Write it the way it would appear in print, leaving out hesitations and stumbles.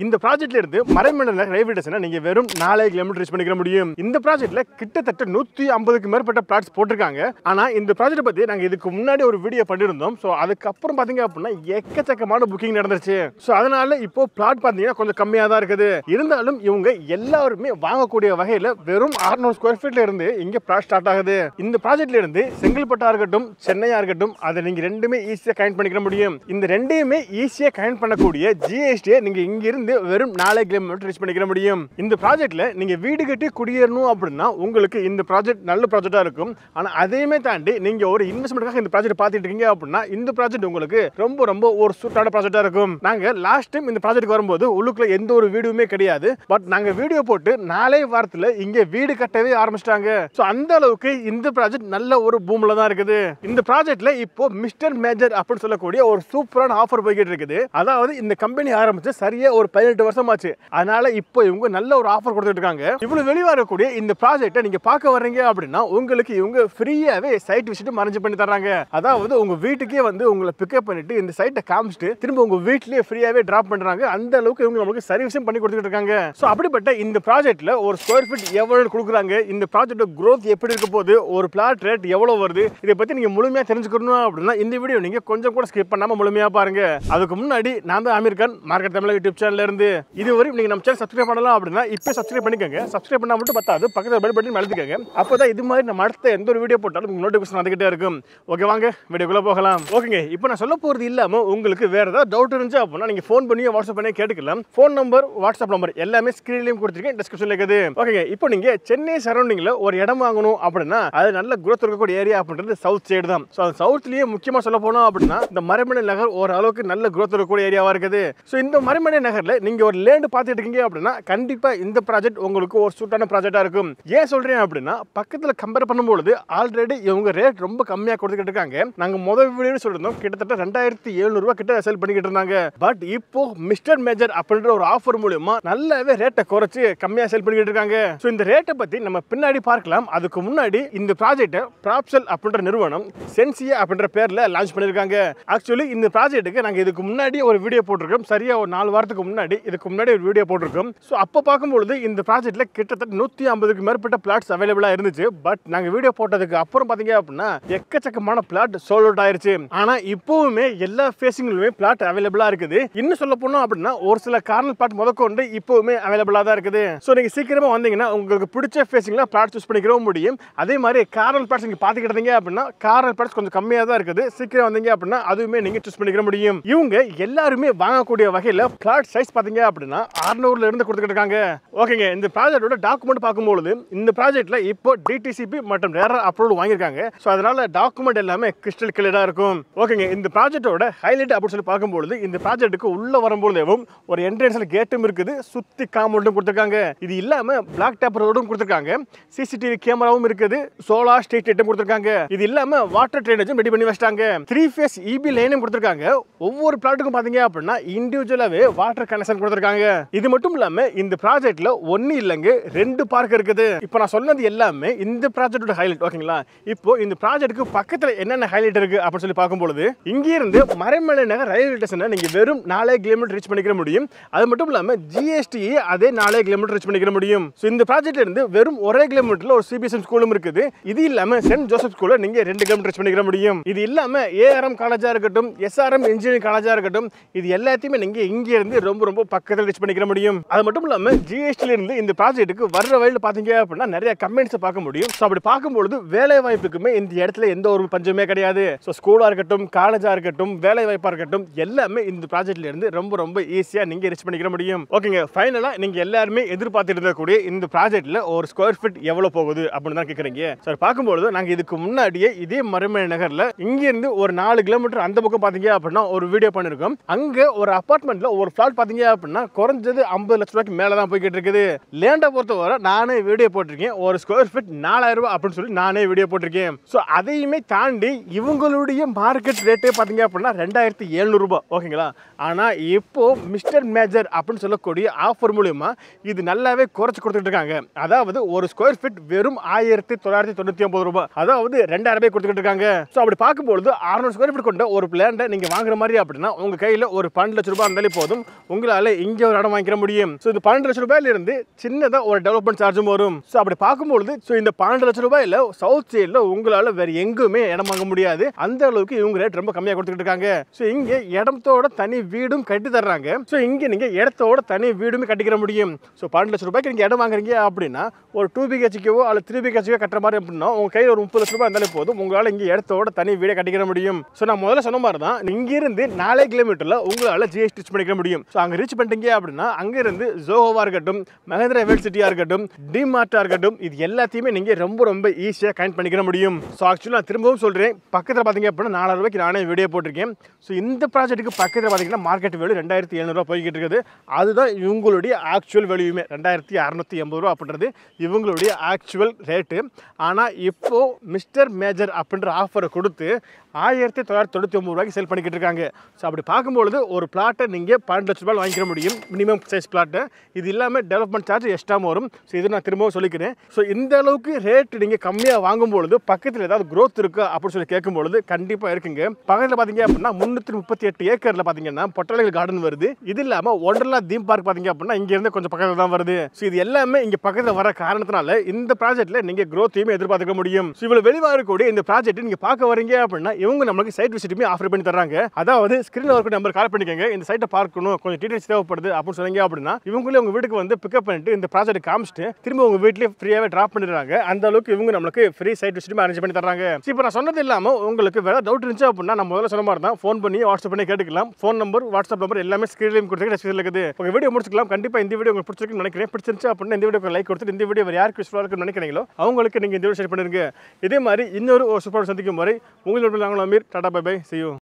இந்த ப்ராஜெக்ட்ல இருந்து மறைமண்டல ரயில்வே ஸ்டேஷனை நீங்க வெறும் 4 கிலோமீட்டர் ரீச் பண்ணிக்க முடியும். இந்த ப்ராஜெக்ட்ல கிட்டத்தட்ட 150க்கு மேற்பட்ட பிளாட்ஸ் போட்டிருக்காங்க. ஆனா இந்த ப்ராஜெக்ட் பத்தி நாங்க இதுக்கு முன்னாடி ஒரு வீடியோ பண்ணிருந்தோம். சோ அதுக்கப்புறம் பாத்தீங்க அப்படின்னா எக்கச்சக்கமான புக்கிங் நடந்துருச்சு. சோ அதனால இப்போ பிளாட் பாத்தீங்கன்னா கொஞ்சம் கம்மியா தான் இருக்குது. இருந்தாலும் இவங்க எல்லாருமே வாங்கக்கூடிய வகையில வெறும் 600 ஸ்கொயர் ஃபீட்ல இருந்து இங்க பிளாட் ஸ்டார்ட் ஆகுது. இந்த ப்ராஜெக்ட்ல இருந்து செங்கல்பட்டா இருக்கட்டும் சென்னையா இருக்கட்டும் அதை நீங்க ரெண்டுமே ஈஸியா கனெக்ட் பண்ணிக்க முடியும். இந்த ரெண்டையுமே ஈஸியா கனெக்ட் பண்ணக்கூடிய ஜிஎஸ்டி நீங்க இங்க இருந்து வெறும் 4 கிலோமீட்டர் ரீச் பண்ணிக்க முடியும். இந்த ப்ராஜெக்ட்ல நீங்க வீடு கட்டி குடியேறணும் அப்படின்னா உங்களுக்கு இந்த ப்ராஜெக்ட் நல்ல ப்ராஜெக்டா இருக்கும். ஆனா அதையுமே தாண்டி நீங்க ஒரு இன்வெஸ்ட்மெண்ட்காக இந்த ப்ராஜெக்ட் பார்த்துட்டு இருக்கீங்க அப்படின்னா இந்த ப்ராஜெக்ட் உங்களுக்கு ரொம்ப ரொம்ப ஒரு சூட்டான ப்ராஜெக்டா இருக்கும். நாங்க லாஸ்ட் டைம் இந்த ப்ராஜெக்ட் வரும்போது உள்ளுக்குள்ள எந்த ஒரு வீடுமே கிடையாது. பட் நாங்க வீடியோ போட்டு 4 வாரத்துல இங்க வீடு கட்டவே ஆரம்பிச்சிட்டாங்க. சோ அந்த அளவுக்கு இந்த ப்ராஜெக்ட் நல்ல ஒரு பூம்ல தான் இருக்குது. இந்த ப்ராஜெக்ட்ல இப்போ மிஸ்டர் மேஜர் அப்படின்னு சொல்லக்கூடிய ஒரு சூப்பரான ஆஃபர் போய்கிட்டு இருக்குது. அதாவது இந்த கம்பெனி ஆரம்பிச்சு சரியா ஒரு 18 வருஷம் ஆச்சு. அதனால இப்போ இவங்க நல்ல ஒரு ஆஃபர் கொடுத்துட்டு இருக்காங்க. இவ்வளவு வெளிய வரக்கூடிய இந்த ப்ராஜெக்ட்டை நீங்க பார்க்க வர்றீங்க அப்படின்னா உங்களுக்கு இவங்க ஃப்ரீயாவே சைட் விசிட் அரேஞ்ச் பண்ணி தராங்க. அதாவது உங்க வீட்டுக்கே வந்து உங்களை பிக்கப் பண்ணிட்டு இந்த சைட்டை காமிச்சிட்டு திரும்ப உங்க வீட்லயே ஃப்ரீயாவே டிராப் பண்றாங்க. அந்த அளவுக்கு இவங்க நமக்கு சர்வீஸும் பண்ணி கொடுத்துட்டு இருக்காங்க. சோ அப்படிப்பட்ட இந்த ப்ராஜெக்ட்ல ஒரு ஸ்கொயர் ஃபீட் எவ்வளவு கொடுக்குறாங்க, இந்த ப்ராஜெக்ட் growth எப்படி இருக்க போகுது, ஒரு பிளாட் ரேட் எவ்வளவு வருது, இதை பத்தி நீங்க முழுமையா தெரிஞ்சுக்கணும் அப்படின்னா இந்த வீடியோ நீங்க கொஞ்சம் கூட ஸ்கிப் பண்ணாம முழுமையா பாருங்க. அதுக்கு முன்னாடி நான் தான் அமீர் கான் மார்க்கெட் தமிழ் யூடியூப் சேனல்ல இருந்து இதுவரை நீங்க நம்ம சேனல் சப்ஸ்கிரைப் பண்ணலாம் அப்படின்னா இப்போ சப்ஸ்கிரைப் பண்ணிக்கோங்க. சப்ஸ்கிரைப் பண்ணா மட்டும் பத்தாது, பக்கத்துல பெல் பட்டன் அழுத்திக்கோங்க. அப்பதான் இது மாதிரி நம்ம அடுத்த எந்த ஒரு வீடியோ போட்டாலும் உங்களுக்கு நோட்டிஃபிகேஷன் வந்துகிட்டே இருக்கும். ஓகே வாங்க வீடியோக்குள்ள போகலாம். ஓகேங்க, இப்போ நான் சொல்ல போறது இல்லாம உங்களுக்கு வேற ஏதாவது டவுட் இருந்துச்சு அப்படின்னா நீங்க ஃபோன் பண்ணி வாட்ஸ்அப் பண்ணி கேட்டுக்கலாம். ஃபோன் நம்பர் வாட்ஸ்அப் நம்பர் எல்லாமே ஸ்கிரீன்லயும் கொடுத்துருக்கேன், டிஸ்கிரிப்ஷன்ல இருக்குது. ஓகேங்க, இப்போ நீங்க சென்னை சரௌண்டிங்ல ஒரு இடம் வாங்கணும் அப்படின்னா அது நல்ல growth இருக்கக்கூடிய ஏரியா அப்படின்றது சவுத் சைடு தான். ஸோ அந்த சவுத்லயே முக்கியமா சொல்ல போனோம் அப்படின்னா இந்த மறைமலை நகர் ஓரளவுக்கு நல்ல growth இருக்கக்கூடிய ஏரியாவா இருக்குது. ஸோ இந்த மறைமலை நகர்ல நீங்க ஒரு லேண்ட் பார்த்துட்டு இருக்கீங்க அப்படின்னா கண்டிப்பா இந்த ப்ராஜெக்ட் உங்களுக்கு ஒரு சூட்டான ப்ராஜெக்டா இருக்கும். ஏன் சொல்றேன் அப்படின்னா பக்கத்துல கம்பேர் பண்ணும்போது ஆல்ரெடி இவங்க ரேட் ரொம்ப கம்மியா கொடுத்துக்கிட்டு இருக்காங்க. நாங்க முதல் வீடியோ சொல்லிருந்தோம் கிட்டத்தட்ட 2700 ரூபாய் கிட்ட செல் பண்ணிக்கிட்டு இருந்தாங்க. பட் இப்போ மிஸ்டர் மேஜர் அப்படின்ற ஒரு ஆஃபர் மூலமா நல்லாவே ரேட்டை குறைச்சு கம்மியா செல் பண்ணிக்கிட்டு இருக்காங்க. ஸோ இந்த ரேட்டை பத்தி நம்ம பின்னாடி பார்க்கலாம். அதுக்கு முன்னாடி இந்த ப்ராஜெக்ட்டை ப்ராப்சல் அப்படின்ற நிறுவனம் சென்சியா அப்படின்ற பேர்ல லான்ச் பண்ணிருக்காங்க. ஆக்சுவலி இந்த ப்ராஜெக்ட்டுக்கு நாங்க இதுக்கு முன்னாடி ஒரு வீடியோ போட்டிருக்கோம். சரியா ஒரு 4 வாரத்துக்கு முன்னாடி இதுக்கு முன்னாடி ஒரு வீடியோ போட்டிருக்கோம். ஸோ அப்போ பார்க்கும்பொழுது இந்த ப்ராஜெக்ட்ல கிட்டத்தட்ட 150க்கு மேற்பட்ட பிளாட்ஸ் அவைலபிளா இருந்துச்சு. பட் நாங்க வீடியோ போட்டதுக்கு அப்புறம் பாத்தீங்க அப்படின்னா எக்கச்சக்கமான பிளாட் சோல்ட் அவுட் ஆயிருச்சு. ஆனா இப்பவுமே எல்லா ஃபேசிங்லுமே பிளாட் அவைலபிளா இருக்குது. இன்னும் சொல்ல போனோம் அப்படின்னா ஒரு சில கார்னர் பிளாட் முதற்கொண்டு இப்பவுமே அவைலபிளா தான் இருக்குது. ஸோ நீங்க சீக்கிரமா வந்தீங்கன்னா உங்களுக்கு பிடிச்ச ஃபேசிங்ல பிளாட் சூஸ் பண்ணிக்கவும் முடியும். அதே மாதிரி கார்னர் பிளாட்ஸ் நீங்க பாத்துக்கிட்டீங்க அப்படின்னா கார்னர் பிளாட்ஸ் கொஞ்சம் கம்மியா தான் இருக்குது. சீக்கிரம் வந்தீங்க அப்படின்னா அதுவுமே நீங்க சூஸ் பண்ணிக்கிற முடியும். இவங்க எல்லாருமே வாங்கக்கூடிய வகையில பிளாட் சைஸ் பாத்தீங்க அப்படின்னா 600ல இருந்து கொடுத்துட்டு இருக்காங்க. ஓகேங்க, இந்த ப்ராஜெக்ட்டோட டாக்குமெண்ட் பார்க்கும்போது இந்த ப்ராஜெக்ட்ல இப்போ டிடிசிபி மற்றும் ரேரா அப்ரூவல் வாங்கியிருக்காங்க. ஸோ அதனால டாக்குமெண்ட் எல்லாமே கிறிஸ்டல் கிளியரா இருக்கும். ஓகேங்க, இந்த ப்ராஜெக்ட்டோட ஹைலைட் அப்படின்னு சொல்லி பார்க்கும்போது இந்த ப்ராஜெக்ட்டுக்கு உள்ள வரும்போதும் ஒரு என்ட்ரன்ஸ்ல கேட்டும் இருக்குது, சுத்தி காம்பவுண்டும் கொடுத்துருக்காங்க. இது இல்லாம பிளாக் டாப் ரோடும் கொடுத்துருக்காங்க, சிசிடிவி கேமராவும் இருக்குது, சோலார் ஸ்ட்ரீட் லைட்டும் கொடுத்துருக்காங்க. இது இல்லாம வாட்டர் ட்ரைனேஜும் ரெடி பண்ணி வச்சிட்டாங்க. 3 ஃபேஸ் இபி லைனும் கொடுத்துருக்காங்க. ஒவ்வொரு பிளாட்டுக்கும் பாத்தீங்க அப்படின்னா இண்டிவிஜுவலாவே வாட்டர் கனெக்ஷன் கொடுத்துருக்காங்க. இது மட்டும் இல்லாம இந்த ப்ராஜெக்ட்ல ஒன்னு இல்லங்க 2 பார்க் இருக்குது. இப்போ நான் சொன்னது எல்லாமே இந்த ப்ராஜெக்ட்டோட ஹைலைட். ஓகேங்களா, இப்போ இந்த ப்ராஜெக்ட்டுக்கு பக்கத்துல என்னென்ன ஹைலைட் இருக்கு அப்படின்னு சொல்லி பார்க்கும்போது இங்க இருந்து மறைமலை நகர் ரயில்வே ஸ்டேஷனை நீங்க வெறும் 4 கிலோமீட்டர் ரீச் பண்ணிக்க முடியும். அது மட்டும் இல்லாம ஜிஎஸ்டி அதே 4 கிலோமீட்டர் ரீச் பண்ணிக்க முடியும். ஸோ இந்த ப்ராஜெக்ட்ல இருந்து வெறும் 1 கிலோமீட்டர்ல ஒரு சிபிஎஸ்எம் ஸ்கூலும் இருக்குது. இது இல்லாம சென்ட் ஜோசப் ஸ்கூல்ல நீங்க 2 கிலோமீட்டர் ரீச் பண்ணிக்க முடியும். இது இல்லாம ஏஆர்எம் காலேஜா இருக்கட்டும், எஸ்ஆர்எம் இன்ஜினியரிங் காலேஜா இருக்கட்டும், இது எல்லாத்தையுமே நீங்க இங்க இருந்து ரொம்ப ரொம்ப பக்கத்துல ரீச் பண்ணிக்க முடியும். அது மட்டும் இல்லாம ஜிஎஸ்டில இருந்து இந்த ப்ராஜெக்ட்டுக்கு வர்ற வழியில பாத்தீங்க அப்படின்னா நிறைய கம்பெனிஸ் பார்க்க முடியும். ஸோ அப்படி பார்க்கும்போது வேலை வாய்ப்புக்குமே இந்த இடத்துல எந்த ஒரு பஞ்சமே கிடையாது. ஸோ ஸ்கூலா இருக்கட்டும், காலேஜா இருக்கட்டும், வேலை வாய்ப்பா இருக்கட்டும், எல்லாமே இந்த ப்ராஜெக்ட்ல இருந்து ரொம்ப ரொம்ப ஈஸியா நீங்க ரீச் பண்ணிக்க முடியும். ஓகேங்க, ஃபைனலா நீங்க எல்லாருமே எதிர்பார்த்துட்டு இருக்கக்கூடிய இந்த ப்ராஜெக்ட்ல ஒரு ஸ்கொயர் ஃபீட் எவ்வளவு போகுது அப்படின்னு தான் கேக்குறீங்க. சார் பார்க்கும்போது நாங்க இதுக்கு முன்னாடியே இதே மறைமலை நகர்ல இங்க இருந்து ஒரு 4 கிலோமீட்டர் அந்த பக்கம் பாத்தீங்க அப்படின்னா ஒரு வீடியோ பண்ணிருக்கோம். அங்க ஒரு அபார்ட்மெண்ட்ல ஒரு பிளாட் பாத்தீங்க அப்படின்னா குறைஞ்சது 50 லட்சம் ரூபாய்க்கு மேல தான் போய்கிட்டு இருக்குது. லேண்டை பொறுத்தவரை நானே வீடியோ போட்டிருக்கேன். ஒரு ஸ்கொயர் ஃபீட் 4000 ரூபாய் அப்படின்னு சொல்லி நானே வீடியோ போட்டிருக்கேன். ஸோ அதையுமே தாண்டி இவங்களுடைய மார்க்கெட் ரேட்டே பாத்தீங்க அப்படின்னா 2700 ரூபாய். ஓகேங்களா, ஆனா இப்போ மிஸ்டர் மேஜர் அப்படின்னு சொல்லக்கூடிய ஆஃபர் மூலமா இது நல்லாவே குறைச்சு கொடுத்துட்டு இருக்காங்க. அதாவது ஒரு ஸ்கொயர் ஃபீட் வெறும் 1999 ரூபாய், அதாவது 2000 ரூபாய் கொடுத்துட்டு இருக்காங்க. ஸோ அப்படி பார்க்கும்போது 600 ஸ்கொயர் ஃபீட் கொண்ட ஒரு லேண்டை நீங்க வாங்குற மாதிரி அப்படின்னா உங்க கையில ஒரு 12 லட்சம் ரூபாய் இருந்தாலே போதும். உங்க உங்களால இங்க ஒரு இடம் வாங்கிக்க முடியும். ஸோ இந்த 12 லட்சம் ரூபாயில இருந்து சின்னதா ஒரு டெவலப்மெண்ட் சார்ஜும் வரும். ஸோ அப்படி பார்க்கும்பொழுது ஸோ இந்த 12 லட்சம் ரூபாயில சவுத் சைடில் உங்களால வேற எங்குமே இடம் வாங்க முடியாது. அந்த அளவுக்கு இவங்க ரேட் ரொம்ப கம்மியாக கொடுத்துட்டு இருக்காங்க. ஸோ இங்க இடத்தோட தனி வீடும் கட்டி தர்றாங்க. ஸோ இங்க நீங்க இடத்தோட தனி வீடுமே கட்டிக்கிற முடியும். ஸோ 12 லட்சம் ரூபாய்க்கு நீங்க இடம் வாங்குறீங்க அப்படின்னா ஒரு 2 BHKவோ அல்லது 3 BHK கட்டுற மாதிரி அப்படின்னா உங்க கையில் ஒரு 30 லட்சம் ரூபாய் இருந்தாலே போதும், உங்களால இங்க இடத்தோட தனி வீடை கட்டிக்கிற முடியும். ஸோ நான் முதல்ல சொன்ன மாதிரி தான் இங்க இருந்து 4 கிலோமீட்டர்ல உங்களால GST ரீச் பண்ணிக்க முடியும். ஸோ அங்க ரீச் பண்ணிட்டீங்க அப்படின்னா அங்க இருந்து ஜோஹோவா இருக்கட்டும், மஹேந்திரா வேர்ல்ட் சிட்டியா இருக்கட்டும், டிமார்ட்டா இருக்கட்டும், இது எல்லாத்தையுமே நீங்க ரொம்ப ஈஸியா கனெக்ட் பண்ணிக்கிற முடியும். ஸோ ஆக்சுவலி நான் திரும்பவும் சொல்றேன், பக்கத்தில் பாத்தீங்க அப்படின்னா 4000 ரூபாய்க்கு நானே வீடியோ போட்டிருக்கேன். ஸோ இந்த ப்ராஜெக்ட்டுக்கு பக்கத்தில் பார்த்தீங்கன்னா மார்க்கெட் வேல்யூ 2700 ரூபாய் போய்கிட்டு இருக்குது. அதுதான் இவங்களுடைய ஆக்சுவல் வேல்யூமே 2680 ரூபா அப்படின்றது இவங்களுடைய ஆக்சுவல் ரேட்டு. ஆனால் இப்போ மிஸ்டர் மேஜர் அப்படின்ற ஆஃபரை கொடுத்து 1999 ரூபாய்க்கு சேல் பண்ணிக்கிட்டு இருக்காங்க. ஸோ அப்படி பார்க்கும்பொழுது ஒரு பிளாட்டை நீங்கள் 12 லட்ச ரூபாய் வாங்கிக்க முடியும், மினிமம் சைஸ் பிளாட்டை. இது இல்லாமல் டெவலப்மெண்ட் சார்ஜ் எக்ஸ்ட்ரா வரும். ஸோ இது நான் திரும்பவும் சொல்லிக்கிறேன். ஸோ இந்த அளவுக்கு ரேட் நீங்கள் கம்மியாக வாங்கும்பொழுது பக்கத்தில் ஏதாவது க்ரோத் இருக்குது அப்படின்னு சொல்லி கேட்கும்பொழுது கண்டிப்பாக இருக்குங்க. பக்கத்தில் பார்த்தீங்க அப்படின்னா 338 ஏக்கரில் பார்த்தீங்கன்னா பொட்டானிக்கல் கார்டன் வருது. இது இல்லாமல் ஒண்டர்லா தீம் பார்க் பார்த்தீங்க அப்படின்னா இங்கேருந்து கொஞ்சம் பக்கத்தில் தான் வருது. ஸோ இது எல்லாமே இங்கே பக்கத்தில் வர காரணத்தினால இந்த ப்ராஜெக்ட்டில் நீங்கள் க்ரோத்தையுமே எதிர்பார்த்துக்க முடியும். ஸோ இவ்வளோ வெளிவாக இருக்கக்கூடிய இந்த ப்ராஜெக்ட் நீங்கள் பார்க்க வரீங்க அப்படின்னா இவங்க நமக்கு சைட் விசிட்டுமே ஆஃபர் பண்ணி தராங்க. அதாவது ஸ்கிரீன்ல ஒரு நம்பர் கால் பண்ணிக்கங்க, இந்த சைட்டை பார்க்கணும், கொஞ்சம் டீடைல்ஸ் தேவைப்படுது அப்படின்னு சொன்னீங்க அப்படின்னா இவங்களே உங்க வீட்டுக்கு வந்து பிக்கப் பண்ணிட்டு இந்த ப்ராஜெக்ட் காமிச்சிட்டு திரும்ப உங்க வீட்லயே ஃப்ரீயாவே டிராப் பண்ணிடுறாங்க. அந்த அளவுக்கு இவங்க நமக்கு ஃப்ரீ சைட் விசிட்டுமே அரேஞ்ச் பண்ணி தராங்க. இப்போ நான் சொன்னது இல்லாம உங்களுக்கு வேற டவுட் இருந்துச்சு அப்படின்னா நான் முதல்ல சொன்ன மாதிரி தான் ஃபோன் பண்ணி வாட்ஸ்அப் பண்ணி கேட்டுக்கலாம். ஃபோன் நம்பர், வாட்ஸ்அப் நம்பர் எல்லாமே ஸ்கிரீன்லயும் கொடுத்துருக்கு, டிஸ்கிரிப்ஷன்ல இருக்குது. உங்க வீடியோ முடிச்சுக்கலாம். கண்டிப்பா இந்த வீடியோ உங்களுக்கு பிடிச்சிருக்குன்னு நினைக்கிறேன். பிடிச்சிருந்துச்சு அப்படின்னா இந்த வீடியோக்கு லைக் கொடுத்துட்டு இந்த வீடியோ வேற யாருக்கு யூஸ்ஃபுல்லா இருக்குன்னு நினைக்கிறீங்களோ அவங்களுக்கு நீங்க இந்த வீடியோ ஷேர் பண்ணிருங்க. இதே மாதிரி இன்னொரு சூப்பர் சந்திக்கும் வரை உங்களோட நாங்கள் Amir. Tata bye bye, see you.